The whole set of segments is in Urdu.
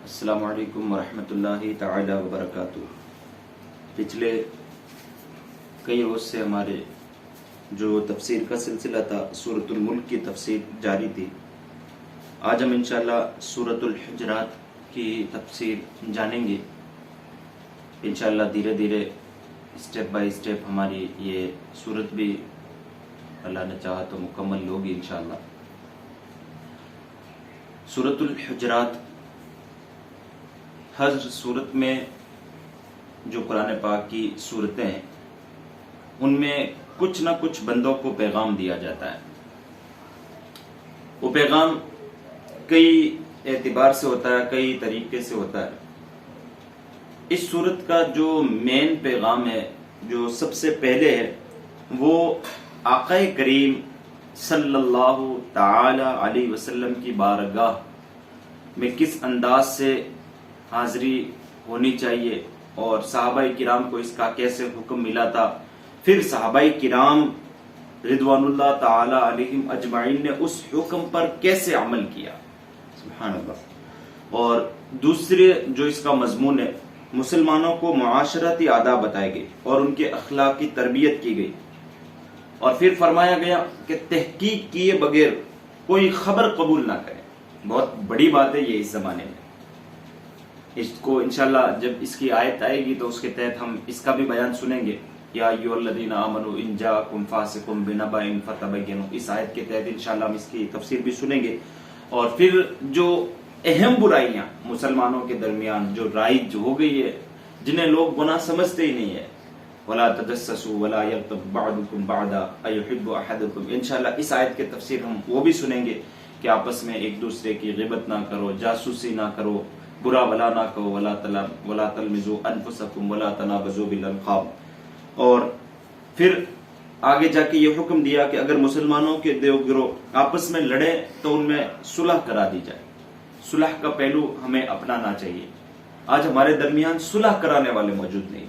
السلام علیکم ورحمۃ اللہ تعالی وبرکاتہ۔ پچھلے کئی روز سے ہمارے جو تفسیر کا سلسلہ تھا سورۃ الملک کی تفسیر جاری تھی۔ آج ہم انشاءاللہ سورۃ الحجرات کی تفسیر جانیں گے۔ انشاءاللہ دھیرے دھیرے اسٹیپ بائی اسٹیپ ہماری یہ سورت بھی اللہ نے چاہا تو مکمل ہوگی انشاءاللہ۔ سورۃ الحجرات ہر سورت میں جو قرآن پاک کی سورتیں ہیں ان میں کچھ نہ کچھ بندوں کو پیغام دیا جاتا ہے۔ وہ پیغام کئی اعتبار سے ہوتا ہے، کئی طریقے سے ہوتا ہے۔ اس سورت کا جو مین پیغام ہے، جو سب سے پہلے ہے، وہ آقا کریم صلی اللہ تعالی علیہ وسلم کی بارگاہ میں کس انداز سے حاضری ہونی چاہیے اور صحابہ کرام کو اس کا کیسے حکم ملا تھا، پھر صحابہ کرام رضوان اللہ تعالی علیہم اجمعین نے اس حکم پر کیسے عمل کیا، سبحان اللہ۔ اور دوسرے جو اس کا مضمون ہے، مسلمانوں کو معاشرتی آداب بتائے گئے اور ان کے اخلاق کی تربیت کی گئی، اور پھر فرمایا گیا کہ تحقیق کیے بغیر کوئی خبر قبول نہ کرے۔ بہت بڑی بات ہے یہ اس زمانے میں۔ اس کو انشاءاللہ جب اس کی آیت آئے گی تو اس کے تحت ہم اس کا بھی بیان سنیں گے۔ یا ایھا الذین آمنوا ان جاءکم فاسق بنبأ فتبینوا، اس آیت کے تحت انشاءاللہ ہم اس کی تفسیر بھی سنیں گے۔ اور پھر جو اہم برائیاں مسلمانوں کے درمیان جو رائج ہو گئی ہے، جنہیں لوگ گناہ سمجھتے ہی نہیں ہے، ولا تجسسوا ولا یغتب بعضکم بعضا ایحب احدکم، انشاءاللہ اس آیت کے تفسیر ہم وہ بھی سنیں گے کہ آپس میں ایک دوسرے کی غیبت نہ کرو، جاسوسی نہ کرو، برا بلا نہ کہو، ولا تلمزوا انفسکم ولا تنابزوا بالالقاب۔ اور پھر آگے جا کے یہ حکم دیا کہ اگر مسلمانوں کے دو گروہ آپس میں لڑے تو ان میں صلح کرا دی جائے۔ صلح کا پہلو ہمیں اپنانا چاہیے۔ آج ہمارے درمیان صلح کرانے والے موجود نہیں،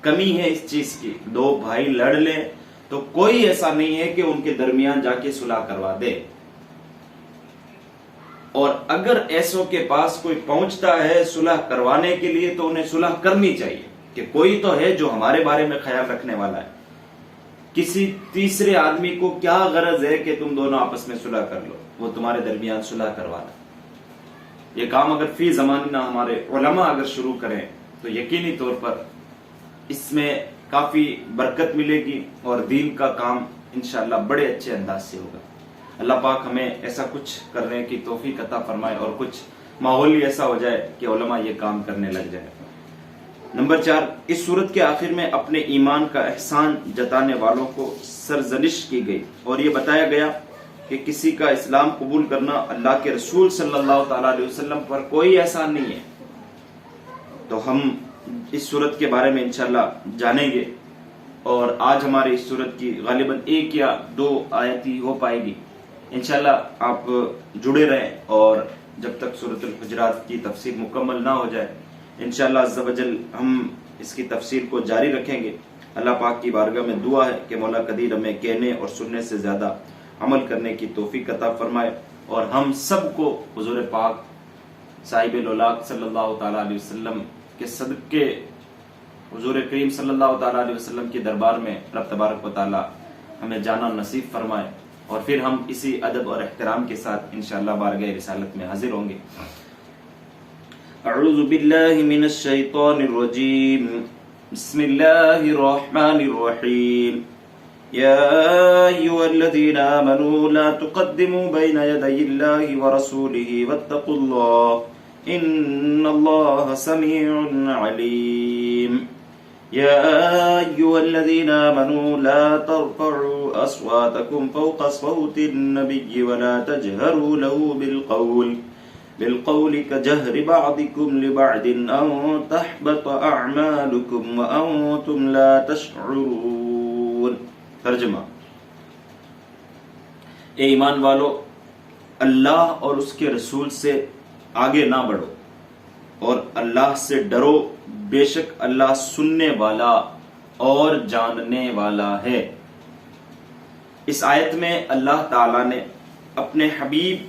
کمی ہے اس چیز کی۔ دو بھائی لڑ لیں تو کوئی ایسا نہیں ہے کہ ان کے درمیان جا کے صلح کروا دے، اور اگر ایسوں کے پاس کوئی پہنچتا ہے صلح کروانے کے لیے تو انہیں صلح کرنی چاہیے کہ کوئی تو ہے جو ہمارے بارے میں خیال رکھنے والا ہے۔ کسی تیسرے آدمی کو کیا غرض ہے کہ تم دونوں آپس میں صلح کر لو، وہ تمہارے درمیان صلح کروانا۔ یہ کام اگر فی زمانہ ہمارے علماء اگر شروع کریں تو یقینی طور پر اس میں کافی برکت ملے گی اور دین کا کام انشاءاللہ بڑے اچھے انداز سے ہوگا۔ اللہ پاک ہمیں ایسا کچھ کرنے کی توفیق عطا فرمائے اور کچھ ماحول ہی ایسا ہو جائے کہ علماء یہ کام کرنے لگ جائے۔ نمبر 4، اس سورت کے آخر میں اپنے ایمان کا احسان جتانے والوں کو سرزنش کی گئی اور یہ بتایا گیا کہ کسی کا اسلام قبول کرنا اللہ کے رسول صلی اللہ تعالی علیہ وسلم پر کوئی احسان نہیں ہے۔ تو ہم اس سورت کے بارے میں انشاءاللہ جانیں گے، اور آج ہماری اس سورت کی غالباً 1 یا 2 آیت ہی ہو پائے گی۔ انشاءاللہ آپ جڑے رہیں، اور جب تک سورۃ الحجرات کی تفسیر مکمل نہ ہو جائے انشاءاللہ عز و جل ہم اس کی تفسیر کو جاری رکھیں گے۔ اللہ پاک کی بارگاہ میں دعا ہے کہ مولا قدیر ہمیں کہنے اور سننے سے زیادہ عمل کرنے کی توفیق عطا فرمائے، اور ہم سب کو حضور پاک صاحب الاولاق صلی اللہ تعالی علیہ وسلم کے صدقے حضور کریم صلی اللہ تعالی علیہ وسلم کے دربار میں رب تبارک و تعالی ہمیں جانا نصیب فرمائے، اور پھر ہم اسی ادب اور احترام کے ساتھ انشاءاللہ بارگاہ رسالت میں حاضر ہوں گے۔ اعوذ باللہ من الشیطان الرجیم، بسم اللہ الرحمن الرحیم، یا ایھا الذین آمنوا لا تقدموا بین یدی اللہ ورسولہ واتقوا اللہ ان اللہ سمیع علیم۔ یا ایھا الذین آمنوا لا ترفعوا اصواتکم فوق صوت النبی ولا تجہروا له بالقول كجهر بعضكم لبعض ان تحبط اعمالكم وانتم لا تشعرون۔ ترجمہ: اے ایمان والو، اللہ اور اس کے رسول سے آگے نہ بڑھو اور اللہ سے ڈرو، بے شک اللہ سننے والا اور جاننے والا ہے۔ اس آیت میں اللہ تعالی نے اپنے حبیب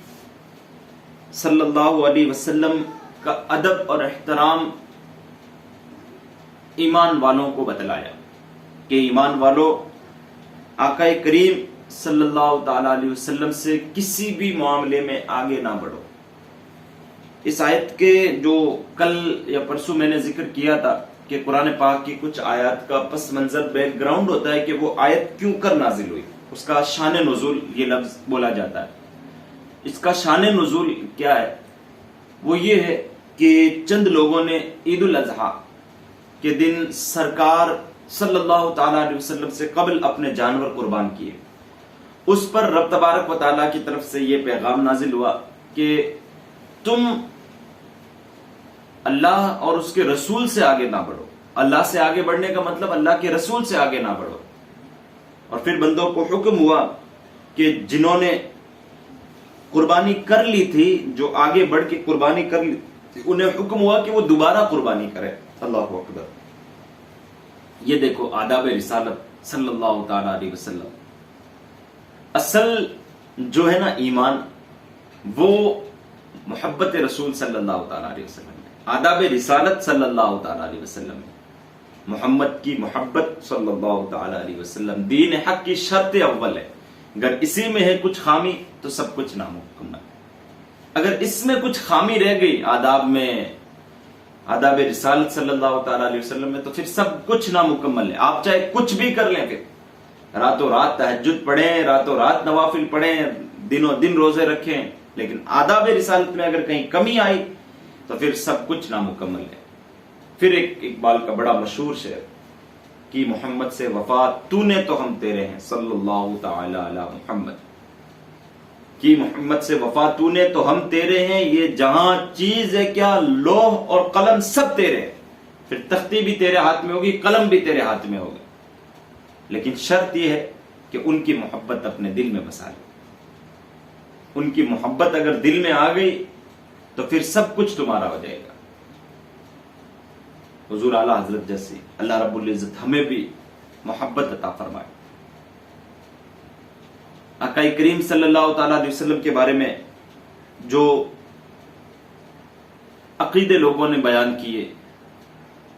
صلی اللہ علیہ وسلم کا ادب اور احترام ایمان والوں کو بتلایا کہ ایمان والوں آقا کریم صلی اللہ تعالی علیہ وسلم سے کسی بھی معاملے میں آگے نہ بڑھو. اس آیت کے جو کل یا پرسوں میں نے ذکر کیا تھا کہ قرآن پاک کی کچھ آیات کا پس منظر بیک گراؤنڈ ہوتا ہے کہ وہ آیت کیوں کر نازل ہوئی, اس کا شان نزول یہ لفظ بولا جاتا ہے. اس کا شان نزول کیا ہے؟ وہ یہ ہے کہ چند لوگوں نے عید الاضحیٰ کے دن سرکار صلی اللہ تعالی علیہ وسلم سے قبل اپنے جانور قربان کیے. اس پر رب تبارک و تعالیٰ کی طرف سے یہ پیغام نازل ہوا کہ تم اللہ اور اس کے رسول سے آگے نہ بڑھو. اللہ سے آگے بڑھنے کا مطلب اللہ کے رسول سے آگے نہ بڑھو. اور پھر بندوں کو حکم ہوا کہ جنہوں نے قربانی کر لی تھی, جو آگے بڑھ کے قربانی کر لی تھی, انہیں حکم ہوا کہ وہ دوبارہ قربانی کرے. اللہ اکبر. یہ دیکھو آداب رسالت صلی اللہ تعالی علیہ وسلم. اصل جو ہے نا ایمان, وہ محبت رسول صلی اللہ تعالی علیہ وسلم ہے. آداب رسالت صلی اللہ تعالی علیہ وسلم ہے. محمد کی محبت صلی اللہ تعالی علیہ وسلم دین حق کی شرط اول ہے. اگر اسی میں ہے کچھ خامی تو سب کچھ نامکمل ہے. اگر اس میں کچھ خامی رہ گئی آداب میں, آداب رسالت صلی اللہ تعالی علیہ وسلم میں, تو پھر سب کچھ نامکمل ہے. آپ چاہے کچھ بھی کر لیں, پھر راتوں رات تہجد پڑھیں, راتوں رات نوافل پڑھیں, دنوں دن روزے رکھیں, لیکن آداب رسالت میں اگر کہیں کمی آئی تو پھر سب کچھ نامکمل ہے. پھر ایک اقبال کا بڑا مشہور شعر کہ محمد سے وفا تو نے تو ہم تیرے ہیں صلی اللہ تعالی علی محمد. کہ محمد سے وفا تو نے تو ہم تیرے ہیں, یہ جہاں چیز ہے کیا لوح اور قلم سب تیرے ہیں. پھر تختی بھی تیرے ہاتھ میں ہوگی, قلم بھی تیرے ہاتھ میں ہوگا, لیکن شرط یہ ہے کہ ان کی محبت اپنے دل میں بسا لے. ان کی محبت اگر دل میں آ گئی تو پھر سب کچھ تمہارا ہو جائے گا. حضور اعلیٰ حضرت جیسی اللہ رب العزت ہمیں بھی محبت عطا فرمائے. آقا کریم صلی اللہ تعالی علیہ وسلم کے بارے میں جو عقیدے لوگوں نے بیان کیے,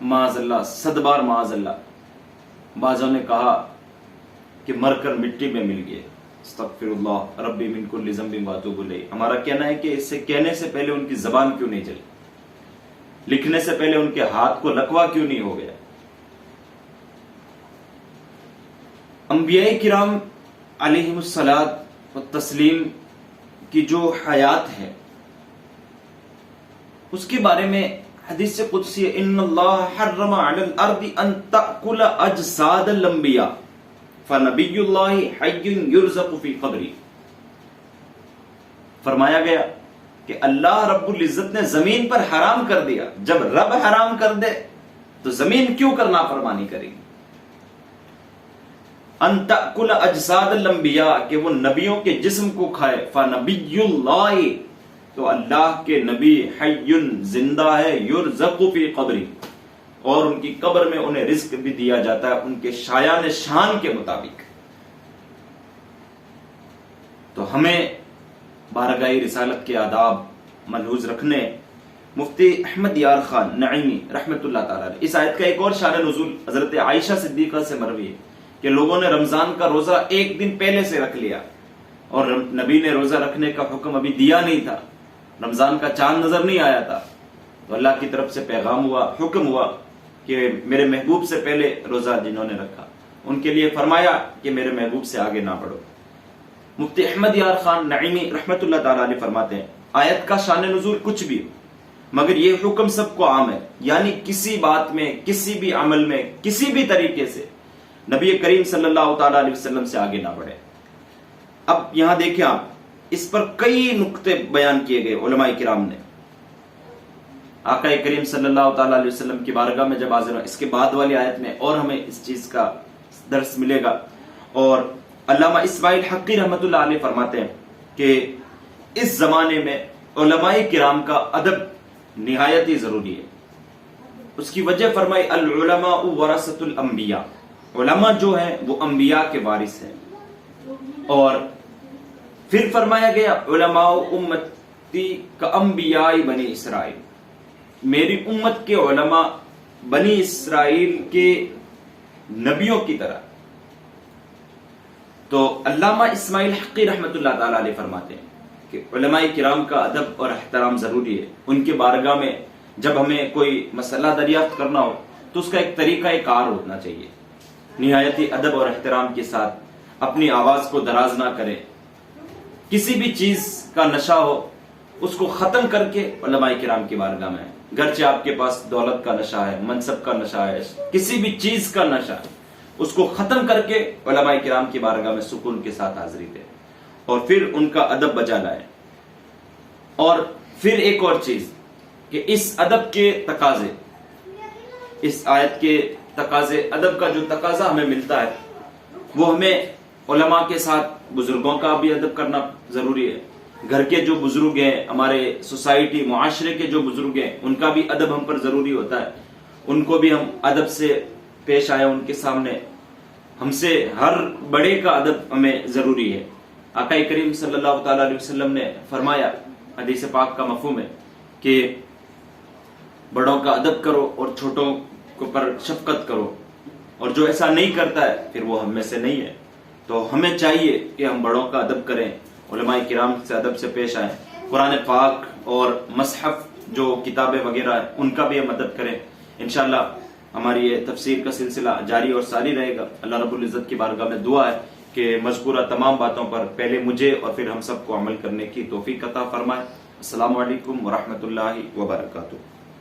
معاذ اللہ, صد بار معاذ اللہ. بعضوں نے کہا کہ مر کر مٹی میں مل گئے, استغفر اللہ ربی من کل ذنب واتوب الیہ. ہمارا کہنا ہے کہ اسے کہنے سے پہلے ان کی زبان کیوں نہیں چلی, لکھنے سے پہلے ان کے ہاتھ کو لکوا کیوں نہیں ہو گیا. انبیاء کرام علیہم الصلاۃ والتسلیم کی جو حیات ہے اس کے بارے میں حدیث قدسی ان اللہ حرم علی الارض ان تأکل اجساد الانبیاء فنبی اللہ حی یرزق فی قبری. فرمایا گیا کہ اللہ رب العزت نے زمین پر حرام کر دیا. جب رب حرام کر دے تو زمین کیوں کرنا فرمانی کرے گی. ان تأکل اجساد الانبیاء کہ وہ نبیوں کے جسم کو کھائے. فنبی اللہ تو اللہ کے نبی حی زندہ ہے, یرزق فی قبری اور ان کی قبر میں انہیں رزق بھی دیا جاتا ہے ان کے شایان شان کے مطابق. تو ہمیں بارگاہ رسالت کے آداب ملحوظ رکھنے. مفتی احمد یار خان نعیمی رحمت اللہ تعالی علیہ, اس آیت کا ایک اور شان نزول حضرت عائشہ صدیقہ سے مروی ہے کہ لوگوں نے رمضان کا روزہ ایک دن پہلے سے رکھ لیا اور نبی نے روزہ رکھنے کا حکم ابھی دیا نہیں تھا, رمضان کا چاند نظر نہیں آیا تھا. تو اللہ کی طرف سے پیغام ہوا, حکم ہوا کہ میرے محبوب سے پہلے روزہ جنہوں نے رکھا ان کے لیے فرمایا کہ میرے محبوب سے آگے نہ بڑھو. مفتی احمد یار خان نعیمی رحمت اللہ تعالی علیہ فرماتے ہیں آیت کا شان نزول کچھ بھی ہو مگر یہ حکم سب کو عام ہے, یعنی کسی بات میں, کسی بھی عمل میں, کسی بھی طریقے سے نبی کریم صلی اللہ تعالی علیہ وسلم سے آگے نہ بڑھے. اب یہاں دیکھیں آپ, اس پر کئی نقطے بیان کیے گئے علماء کرام نے. آقا کریم صلی اللہ تعالی علیہ وسلم کی بارگاہ میں جب حاضر ہوں, اس کے بعد والی آیت میں اور ہمیں اس چیز کا درس ملے گا. اور علامہ اسماعیل حقی رحمت اللہ علیہ فرماتے ہیں کہ اس زمانے میں علماء کرام کا ادب نہایت ہی ضروری ہے. اس کی وجہ فرمائی العلماء ورثۃ الانبیاء, علماء جو ہیں وہ انبیاء کے وارث ہیں. اور پھر فرمایا گیا علماء امتی کا انبیاء بنی اسرائیل, میری امت کے علماء بنی اسرائیل کے نبیوں کی طرح. تو علامہ اسماعیل حقی رحمۃ اللہ تعالی علیہ فرماتے ہیں کہ علماء کرام کا ادب اور احترام ضروری ہے. ان کے بارگاہ میں جب ہمیں کوئی مسئلہ دریافت کرنا ہو تو اس کا ایک طریقہ کار ہونا چاہیے. نہایت ادب اور احترام کے ساتھ اپنی آواز کو دراز نہ کریں. کسی بھی چیز کا نشہ ہو اس کو ختم کر کے علماء کرام کی بارگاہ میں. گرچہ آپ کے پاس دولت کا نشہ ہے, منصب کا نشہ ہے, کسی بھی چیز کا نشہ ہے, اس کو ختم کر کے علماء کرام کی بارگاہ میں سکون کے ساتھ حاضری دیں اور پھر ان کا ادب بجا لائیں. اور پھر ایک اور چیز کہ اس ادب کے تقاضے, اس آیت کے تقاضے, ادب کا جو تقاضا ہمیں ملتا ہے وہ ہمیں علماء کے ساتھ بزرگوں کا بھی ادب کرنا ضروری ہے. گھر کے جو بزرگ ہیں, ہمارے سوسائٹی معاشرے کے جو بزرگ ہیں, ان کا بھی ادب ہم پر ضروری ہوتا ہے. ان کو بھی ہم ادب سے پیش آئے ان کے سامنے. ہم سے ہر بڑے کا ادب ہمیں ضروری ہے. آقا کریم صلی اللہ تعالی علیہ وسلم نے فرمایا, حدیث پاک کا مفہوم ہے کہ بڑوں کا ادب کرو اور چھوٹوں پر شفقت کرو, اور جو ایسا نہیں کرتا ہے پھر وہ ہم میں سے نہیں ہے. تو ہمیں چاہیے کہ ہم بڑوں کا ادب کریں, علماء کرام سے ادب سے پیش آئیں. قرآن پاک اور مصحف جو کتابیں وغیرہ ہیں ان کا بھی ہم ادب کریں. انشاءاللہ ہماری یہ تفسیر کا سلسلہ جاری اور ساری رہے گا. اللہ رب العزت کی بارگاہ میں دعا ہے کہ مذکورہ تمام باتوں پر پہلے مجھے اور پھر ہم سب کو عمل کرنے کی توفیق عطا فرمائے. السلام علیکم ورحمۃ اللہ وبرکاتہ.